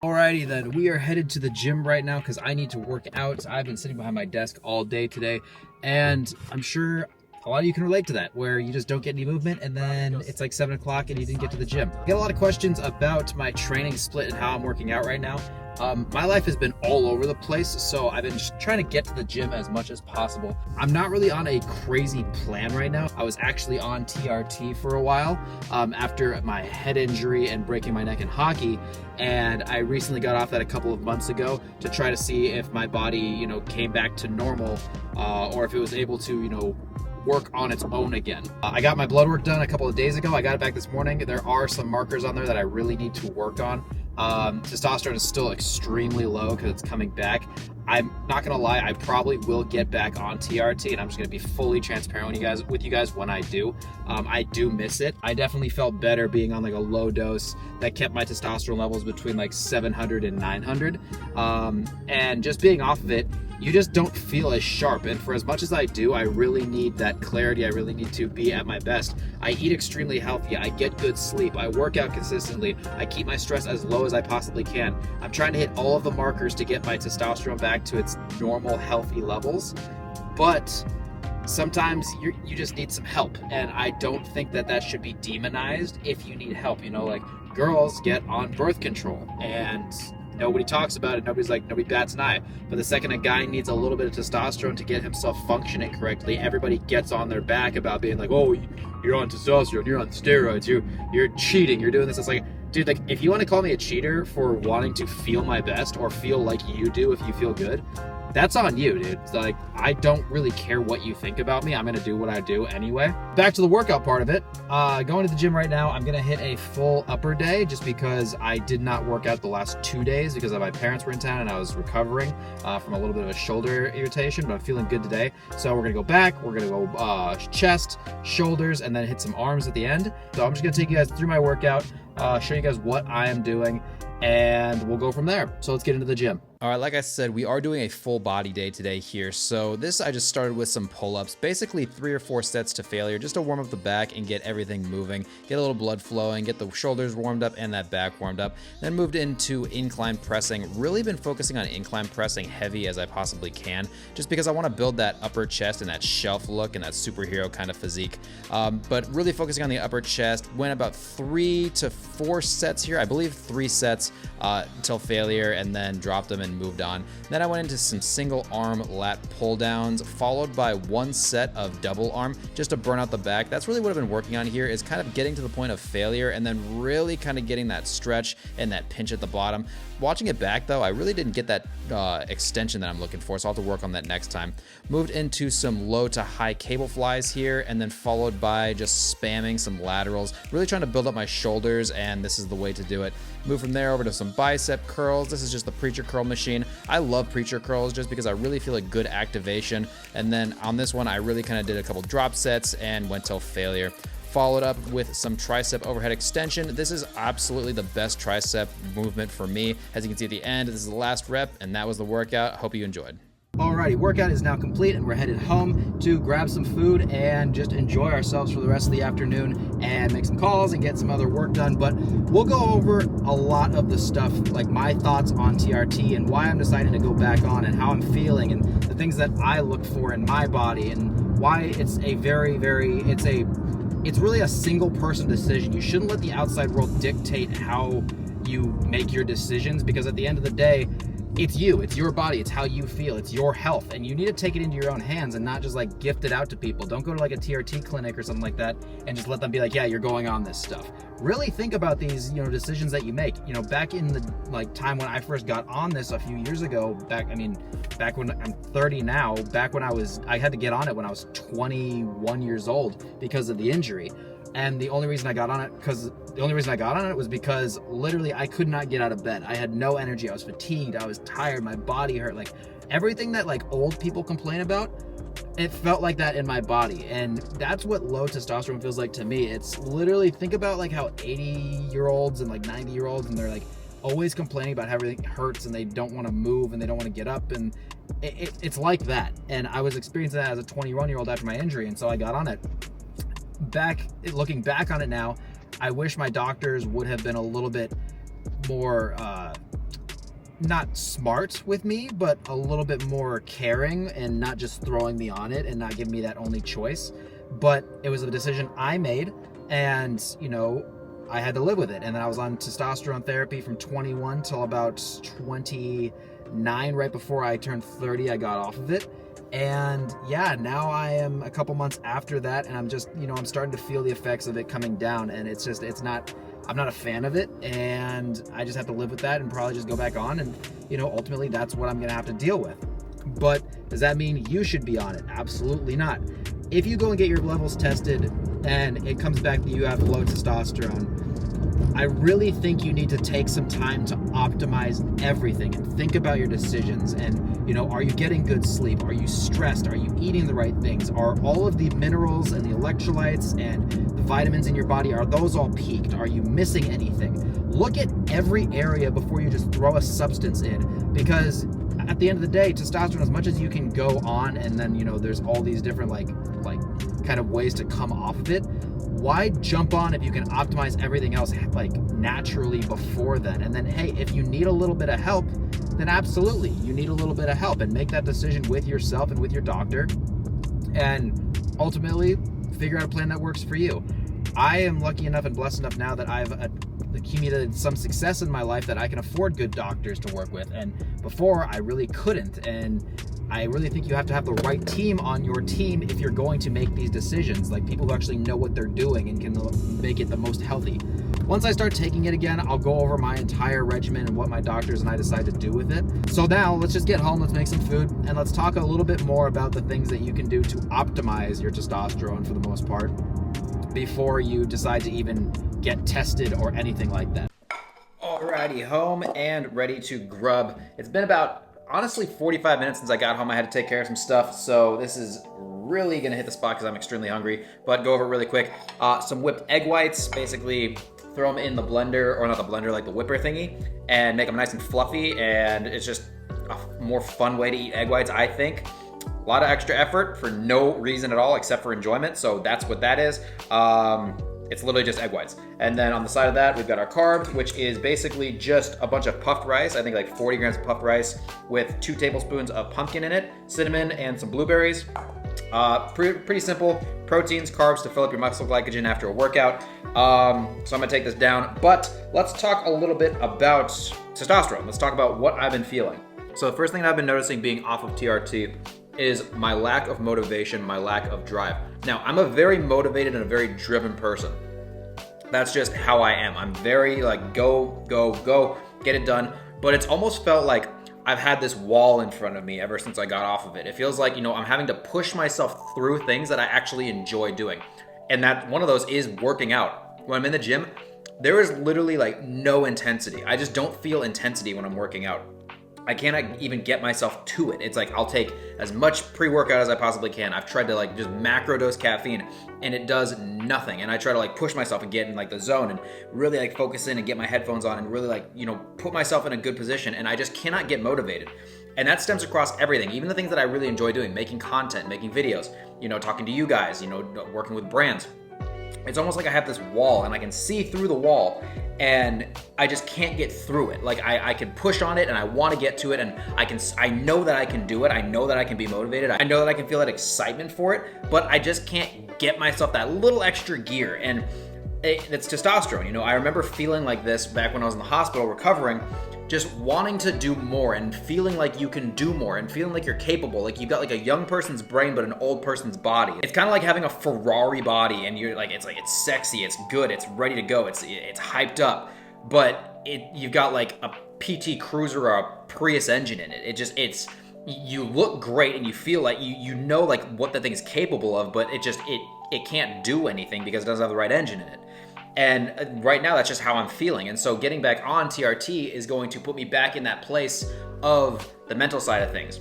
Alrighty then, we are headed to the gym right now because I need to work out. I've been sitting behind my desk all day today, and I'm sure a lot of you can relate to that, where you just don't get any movement and then it's like 7 o'clock and you didn't get to the gym. I get a lot of questions about my training split and how I'm working out right now. My life has been all over the place, so I've been just trying to get to the gym as much as possible. I'm not really on a crazy plan right now. I was actually on TRT for a while after my head injury and breaking my neck in hockey, and I recently got off that a couple of months ago to try to see if my body, came back to normal or if it was able to, work on its own again. I got my blood work done a couple of days ago. I got it back this morning. There are some markers on there that I really need to work on. Testosterone is still extremely low because it's coming back. I'm not gonna lie, I probably will get back on TRT, and I'm just gonna be fully transparent with you guys when I do. I do miss it. I definitely felt better being on like a low dose that kept my testosterone levels between like 700 and 900. And just being off of it, you just don't feel as sharp. And for as much as I do, I really need that clarity. I really need to be at my best. I eat extremely healthy. I get good sleep. I work out consistently. I keep my stress as low as I possibly can. I'm trying to hit all of the markers to get my testosterone back to its normal, healthy levels. But sometimes you just need some help. And I don't think that should be demonized if you need help. Like girls get on birth control and nobody talks about it. Nobody bats an eye. But the second a guy needs a little bit of testosterone to get himself functioning correctly, everybody gets on their back about being like, oh, you're on testosterone, you're on steroids, you're cheating, you're doing this. It's like, dude, like if you want to call me a cheater for wanting to feel my best or feel like you do if you feel good, that's on you, dude. It's like, I don't really care what you think about me. I'm going to do what I do anyway. Back to the workout part of it. Going to the gym right now, I'm going to hit a full upper day just because I did not work out the last 2 days because my parents were in town and I was recovering from a little bit of a shoulder irritation, but I'm feeling good today. So we're going to go back. We're going to go chest, shoulders, and then hit some arms at the end. So I'm just going to take you guys through my workout, show you guys what I am doing, and we'll go from there. So let's get into the gym. All right, like I said, we are doing a full body day today here. So this, I just started with some pull-ups, basically 3 or 4 sets to failure, just to warm up the back and get everything moving, get a little blood flowing, get the shoulders warmed up and that back warmed up. Then moved into incline pressing. Really been focusing on incline pressing heavy as I possibly can, just because I want to build that upper chest and that shelf look and that superhero kind of physique. But really focusing on the upper chest. Went about 3 to 4 sets here. I believe 3 sets until failure, and then dropped them and moved on. Then I went into some single arm lat pull downs, followed by 1 set of double arm just to burn out the back. That's really what I've been working on here, is kind of getting to the point of failure and then really kind of getting that stretch and that pinch at the bottom. Watching it back though, I really didn't get that extension that I'm looking for, so I'll have to work on that next time. Moved into some low to high cable flies here, and then followed by just spamming some laterals, really trying to build up my shoulders, and this is the way to do it. Move from there over to some bicep curls. This is just the preacher curl machine. I love preacher curls just because I really feel a good activation. And then on this one, I really kind of did a couple drop sets and went till failure. Followed up with some tricep overhead extension. This is absolutely the best tricep movement for me. As you can see at the end, this is the last rep, and that was the workout. Hope you enjoyed. Alrighty, workout is now complete and we're headed home to grab some food and just enjoy ourselves for the rest of the afternoon and make some calls and get some other work done. But we'll go over a lot of the stuff, like my thoughts on TRT and why I'm deciding to go back on and how I'm feeling and the things that I look for in my body and why it's a it's really a single person decision. You shouldn't let the outside world dictate how you make your decisions, because at the end of the day, it's you, it's your body, it's how you feel, it's your health, and you need to take it into your own hands and not just like gift it out to people. Don't go to like a TRT clinic or something like that and just let them be like, yeah, you're going on this stuff. Really think about these, decisions that you make. Back in the time when I first got on this a few years ago, back when I'm 30 now, back when I had to get on it when I was 21 years old because of the injury. And the only reason I got on it was because literally I could not get out of bed. I had no energy. I was fatigued. I was tired. My body hurt. Like everything that like old people complain about, it felt like that in my body. And that's what low testosterone feels like to me. It's literally, think about like how 80-year-olds and like 90-year-olds, and they're like always complaining about how everything hurts and they don't want to move and they don't want to get up. And it's like that. And I was experiencing that as a 21-year-old after my injury. And so I got on it. Looking back on it now, I wish my doctors would have been a little bit more not smart with me, but a little bit more caring and not just throwing me on it and not giving me that only choice. But it was a decision I made, and I had to live with it. And then I was on testosterone therapy from 21 till about 29. Right before I turned 30, I got off of it. And yeah, now I am a couple months after that, and I'm just, I'm starting to feel the effects of it coming down, and I'm not a fan of it, and I just have to live with that and probably just go back on, and ultimately that's what I'm gonna have to deal with. But does that mean you should be on it? Absolutely not. If you go and get your levels tested and it comes back that you have low testosterone, I really think you need to take some time to optimize everything and think about your decisions. And, are you getting good sleep? Are you stressed? Are you eating the right things? Are all of the minerals and the electrolytes and the vitamins in your body, are those all peaked? Are you missing anything? Look at every area before you just throw a substance in, because at the end of the day, testosterone, as much as you can go on, and then, there's all these different like kind of ways to come off of it. Why jump on if you can optimize everything else like naturally before then? And then, hey, if you need a little bit of help, then absolutely, you need a little bit of help, and make that decision with yourself and with your doctor, and ultimately figure out a plan that works for you. I am lucky enough and blessed enough now that I've accumulated some success in my life that I can afford good doctors to work with, and before I really couldn't. And I really think you have to have the right team on your team if you're going to make these decisions, like people who actually know what they're doing and can make it the most healthy. Once I start taking it again, I'll go over my entire regimen and what my doctors and I decide to do with it. So now let's just get home, let's make some food, and let's talk a little bit more about the things that you can do to optimize your testosterone for the most part before you decide to even get tested or anything like that. Alrighty, home and ready to grub. It's been about, honestly, 45 minutes since I got home. I had to take care of some stuff, so this is really gonna hit the spot because I'm extremely hungry, but go over it really quick. Some whipped egg whites, basically throw them in the blender, or not the blender, like the whipper thingy, and make them nice and fluffy, and it's just a more fun way to eat egg whites, I think. A lot of extra effort for no reason at all except for enjoyment, so that's what that is. It's literally just egg whites. And then on the side of that, we've got our carbs, which is basically just a bunch of puffed rice. I think like 40 grams of puffed rice with 2 tablespoons of pumpkin in it, cinnamon, and some blueberries. Pretty simple. Proteins, carbs to fill up your muscle glycogen after a workout. So I'm gonna take this down, but let's talk a little bit about testosterone. Let's talk about what I've been feeling. So the first thing that I've been noticing being off of TRT is my lack of motivation, my lack of drive. Now, I'm a very motivated and a very driven person. That's just how I am. I'm very like, go, get it done. But it's almost felt like I've had this wall in front of me ever since I got off of it. It feels like, I'm having to push myself through things that I actually enjoy doing. And that one of those is working out. When I'm in the gym, there is literally like no intensity. I just don't feel intensity when I'm working out. I cannot even get myself to it. It's like I'll take as much pre-workout as I possibly can. I've tried to like just macro dose caffeine and it does nothing. And I try to like push myself and get in like the zone and really like focus in and get my headphones on and really like, put myself in a good position, and I just cannot get motivated. And that stems across everything, even the things that I really enjoy doing, making content, making videos, talking to you guys, working with brands. It's almost like I have this wall and I can see through the wall and I just can't get through it. Like I can push on it and I want to get to it, and I know that I can do it. I know that I can be motivated. I know that I can feel that excitement for it, but I just can't get myself that little extra gear. And it's testosterone. I remember feeling like this back when I was in the hospital recovering, just wanting to do more and feeling like you can do more and feeling like you're capable. Like you've got like a young person's brain, but an old person's body. It's kind of like having a Ferrari body, and you're like, it's sexy, it's good, it's ready to go, it's hyped up, but you've got like a PT Cruiser or a Prius engine in it. You look great and you feel like you know like what the thing is capable of, but it can't do anything because it doesn't have the right engine in it. And right now, that's just how I'm feeling. And so getting back on TRT is going to put me back in that place of the mental side of things.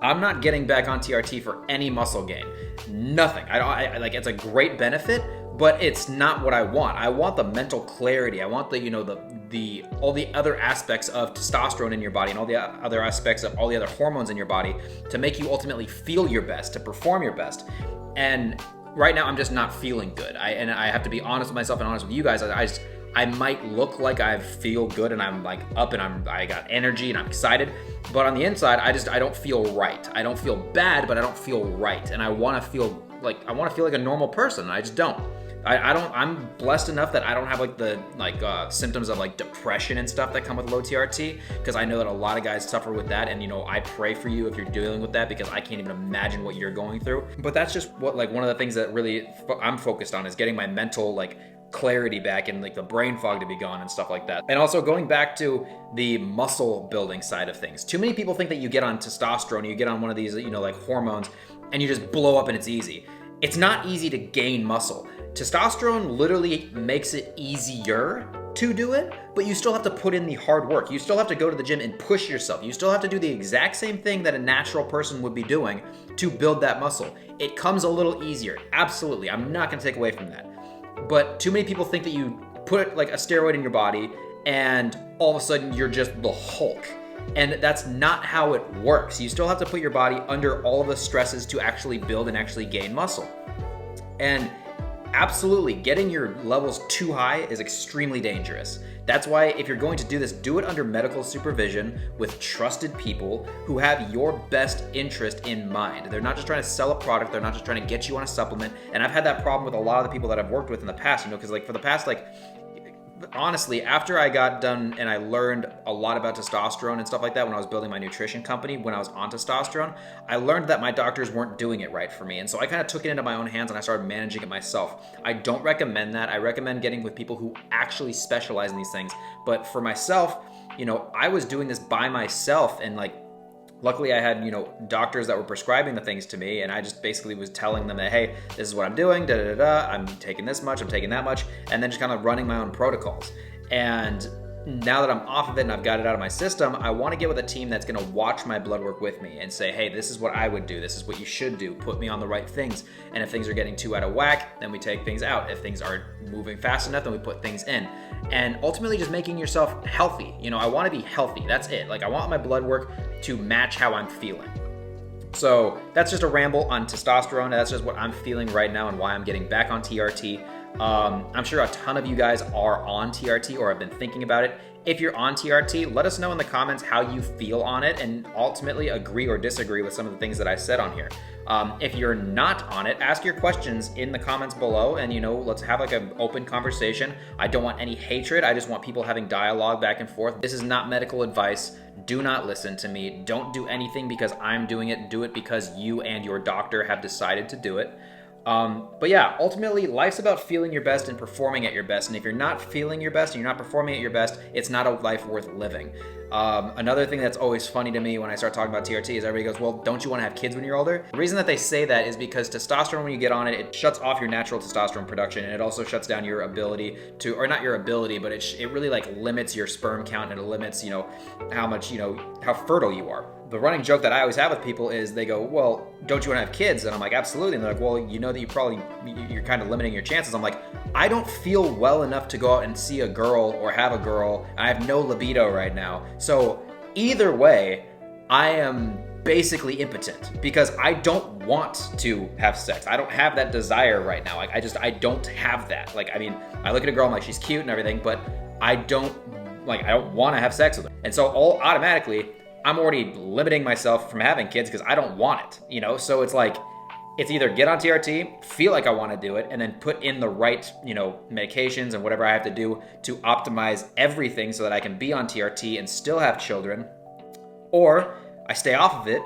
I'm not getting back on TRT for any muscle gain. Nothing. I like, it's a great benefit, but it's not what I want. I want the mental clarity. I want the all the other aspects of testosterone in your body and all the other aspects of all the other hormones in your body to make you ultimately feel your best, to perform your best. And right now, I'm just not feeling good. I have to be honest with myself and honest with you guys. I might look like I feel good and I'm like up and I got energy and I'm excited, but on the inside, I don't feel right. I don't feel bad, but I don't feel right. And I want to feel like a normal person. And I just don't. I'm blessed enough that I don't have like the symptoms of like depression and stuff that come with low TRT, because I know that a lot of guys suffer with that. And I pray for you if you're dealing with that, because I can't even imagine what you're going through. But that's just what one of the things that really I'm focused on is getting my mental clarity back and the brain fog to be gone and stuff like that. And also going back to the muscle building side of things. Too many people think that you get on testosterone, you get on one of these hormones, and you just blow up and it's easy. It's not easy to gain muscle. Testosterone literally makes it easier to do it, but you still have to put in the hard work. You still have to go to the gym and push yourself. You still have to do the exact same thing that a natural person would be doing to build that muscle. It comes a little easier, absolutely. I'm not gonna take away from that. But too many people think that you put a steroid in your body and all of a sudden you're just the Hulk. And that's not how it works. You still have to put your body under all of the stresses to actually build and actually gain muscle. And absolutely, getting your levels too high is extremely dangerous. That's why if you're going to do this, do it under medical supervision with trusted people who have your best interest in mind. They're not just trying to sell a product. They're not just trying to get you on a supplement. And I've had that problem with a lot of the people that I've worked with in the past, because for the past honestly, after I got done and I learned a lot about testosterone and stuff like that when I was building my nutrition company, when I was on testosterone, I learned that my doctors weren't doing it right for me. And so I kind of took it into my own hands and I started managing it myself. I don't recommend that. I recommend getting with people who actually specialize in these things. But for myself, I was doing this by myself, and luckily I had, doctors that were prescribing the things to me, and I just basically was telling them that, hey, this is what I'm doing, I'm taking this much, I'm taking that much, and then just kind of running my own protocols. And now that I'm off of it and I've got it out of my system, I want to get with a team that's going to watch my blood work with me and say, hey, this is what I would do. This is what you should do. Put me on the right things. And if things are getting too out of whack, then we take things out. If things are moving fast enough, then we put things in. And ultimately just making yourself healthy. I want to be healthy. That's it. I want my blood work to match how I'm feeling. So that's just a ramble on testosterone. That's just what I'm feeling right now and why I'm getting back on TRT. I'm sure a ton of you guys are on TRT or have been thinking about it. If you're on TRT, let us know in the comments how you feel on it and ultimately agree or disagree with some of the things that I said on here. If you're not on it, ask your questions in the comments below and, let's have an open conversation. I don't want any hatred. I just want people having dialogue back and forth. This is not medical advice. Do not listen to me. Don't do anything because I'm doing it. Do it because you and your doctor have decided to do it. But yeah, ultimately, life's about feeling your best and performing at your best. And if you're not feeling your best and you're not performing at your best, it's not a life worth living. Another thing that's always funny to me when I start talking about TRT is everybody goes, well, don't you want to have kids when you're older? The reason that they say that is because testosterone, when you get on it, it shuts off your natural testosterone production, and it also shuts down your ability to, or not your ability, but it really limits your sperm count, and it limits, how much, how fertile you are. The running joke that I always have with people is they go, well, don't you want to have kids? And I'm like, absolutely. And they're like, well, that you're kind of limiting your chances. I'm like, I don't feel well enough to go out and see a girl or have a girl. I have no libido right now. So either way, I am basically impotent because I don't want to have sex. I don't have that desire right now. I don't have that. I look at a girl, I'm like, she's cute and everything, but I don't want to have sex with her. And so automatically, I'm already limiting myself from having kids because I don't want it, So it's either get on TRT, feel like I want to do it, and then put in the right, medications and whatever I have to do to optimize everything so that I can be on TRT and still have children, or I stay off of it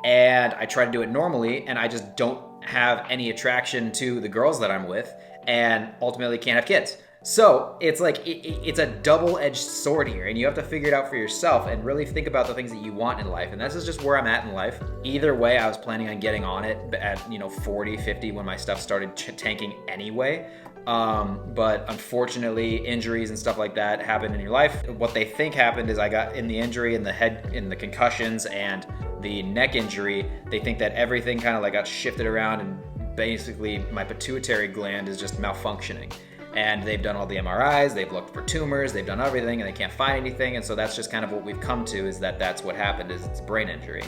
and I try to do it normally and I just don't have any attraction to the girls that I'm with and ultimately can't have kids. So it's it's a double-edged sword here, and you have to figure it out for yourself and really think about the things that you want in life. And this is just where I'm at in life. Either way, I was planning on getting on it at 40, 50 when my stuff started tanking anyway. But unfortunately, injuries and stuff like that happen in your life. What they think happened is I got in the injury in the head, in the concussions and the neck injury. They think that everything kind of got shifted around, and basically my pituitary gland is just malfunctioning. And they've done all the MRIs, they've looked for tumors, they've done everything, and they can't find anything. And so that's just kind of what we've come to, is that that's what happened, is it's a brain injury,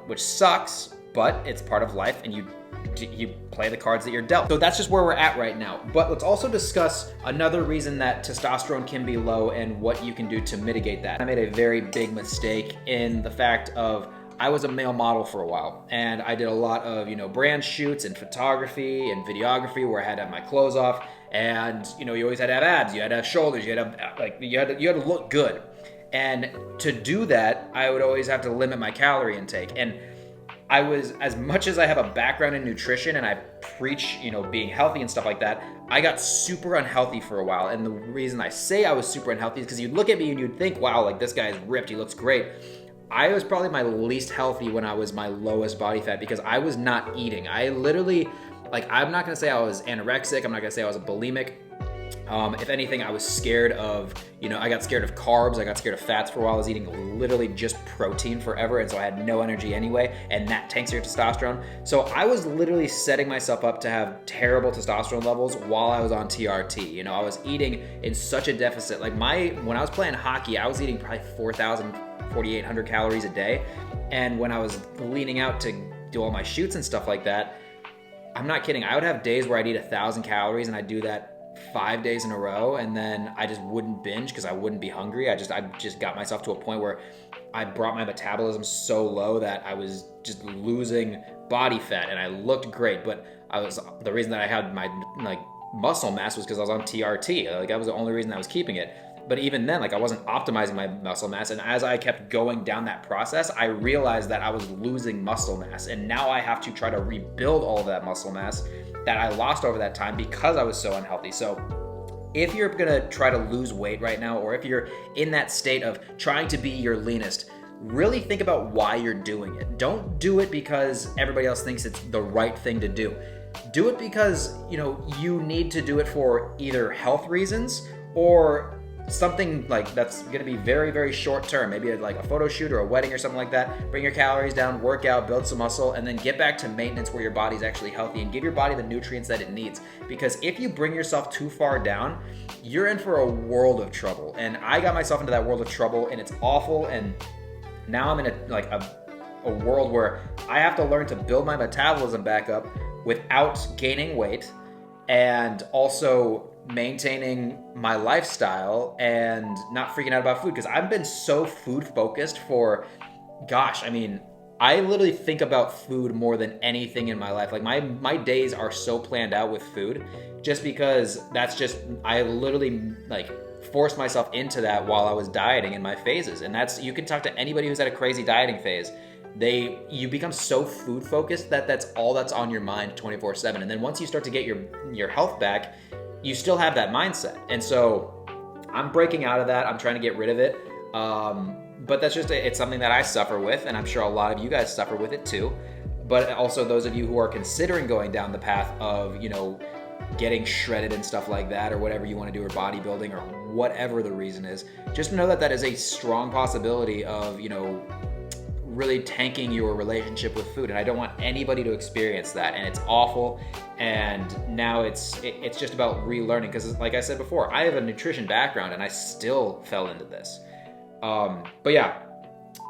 which sucks, but it's part of life. And you play the cards that you're dealt. So that's just where we're at right now. But let's also discuss another reason that testosterone can be low and what you can do to mitigate that. I made a very big mistake in the fact of I was a male model for a while, and I did a lot of, brand shoots and photography and videography where I had to have my clothes off, and you always had to have abs, you had to have shoulders, you had to have, you had to look good. And to do that, I would always have to limit my calorie intake. And I was, as much as I have a background in nutrition and I preach, being healthy and stuff like that, I got super unhealthy for a while. And the reason I say I was super unhealthy is because you'd look at me and you'd think, wow, like this guy is ripped, he looks great. I was probably my least healthy when I was my lowest body fat because I was not eating. I literally, I'm not gonna say I was anorexic, I'm not gonna say I was a bulimic. If anything, I was scared of, I got scared of carbs, I got scared of fats for a while. I was eating literally just protein forever, and so I had no energy anyway, and that tanks your testosterone. So I was literally setting myself up to have terrible testosterone levels while I was on TRT. I was eating in such a deficit. When I was playing hockey, I was eating probably 4,000, 4,800 calories a day, and when I was leaning out to do all my shoots and stuff like that, I'm not kidding, I would have days where I'd eat 1,000 calories, and I'd do that 5 days in a row, and then I just wouldn't binge because I wouldn't be hungry. I just got myself to a point where I brought my metabolism so low that I was just losing body fat, and I looked great, but the reason that I had my muscle mass was because I was on TRT. That was the only reason I was keeping it. But even then, I wasn't optimizing my muscle mass, and as I kept going down that process, I realized that I was losing muscle mass, and now I have to try to rebuild all of that muscle mass that I lost over that time because I was so unhealthy. So if you're gonna try to lose weight right now, or if you're in that state of trying to be your leanest, really think about why you're doing it. Don't do it because everybody else thinks it's the right thing to do. Do it because, you need to do it for either health reasons or something that's going to be very, very short term, maybe a photo shoot or a wedding or something like that. Bring your calories down, work out, build some muscle, and then get back to maintenance where your body's actually healthy and give your body the nutrients that it needs. Because if you bring yourself too far down, you're in for a world of trouble. And I got myself into that world of trouble, and it's awful. And now I'm in a world where I have to learn to build my metabolism back up without gaining weight, and also maintaining my lifestyle and not freaking out about food, because I've been so food focused for, I literally think about food more than anything in my life. My days are so planned out with food just because I literally forced myself into that while I was dieting in my phases. And you can talk to anybody who's had a crazy dieting phase. You become so food focused that's all that's on your mind 24/7. And then once you start to get your health back, you still have that mindset. And so I'm breaking out of that. I'm trying to get rid of it. But that's it's something that I suffer with, and I'm sure a lot of you guys suffer with it too. But also those of you who are considering going down the path of, getting shredded and stuff like that, or whatever you want to do, or bodybuilding, or whatever the reason is, just know that is a strong possibility of, really tanking your relationship with food. And I don't want anybody to experience that, and it's awful. And now it's just about relearning, because like I said before, I have a nutrition background and I still fell into this. But yeah,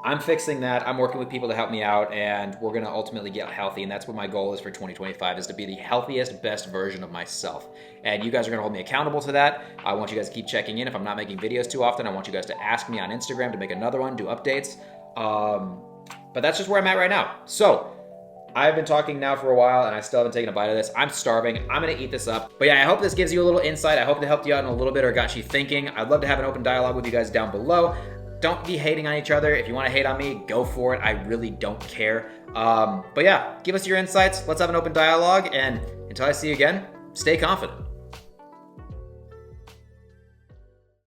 I'm fixing that. I'm working with people to help me out, and we're gonna ultimately get healthy. And that's what my goal is for 2025, is to be the healthiest, best version of myself. And you guys are gonna hold me accountable to that. I want you guys to keep checking in. If I'm not making videos too often, I want you guys to ask me on Instagram to make another one, do updates. But that's just where I'm at right now. So I've been talking now for a while, and I still haven't taken a bite of this. I'm starving. I'm gonna eat this up. But yeah, I hope this gives you a little insight. I hope it helped you out in a little bit, or got you thinking. I'd love to have an open dialogue with you guys down below. Don't be hating on each other. If you want to hate on me, go for it. I really don't care. But yeah, give us your insights. Let's have an open dialogue. And until I see you again, stay confident.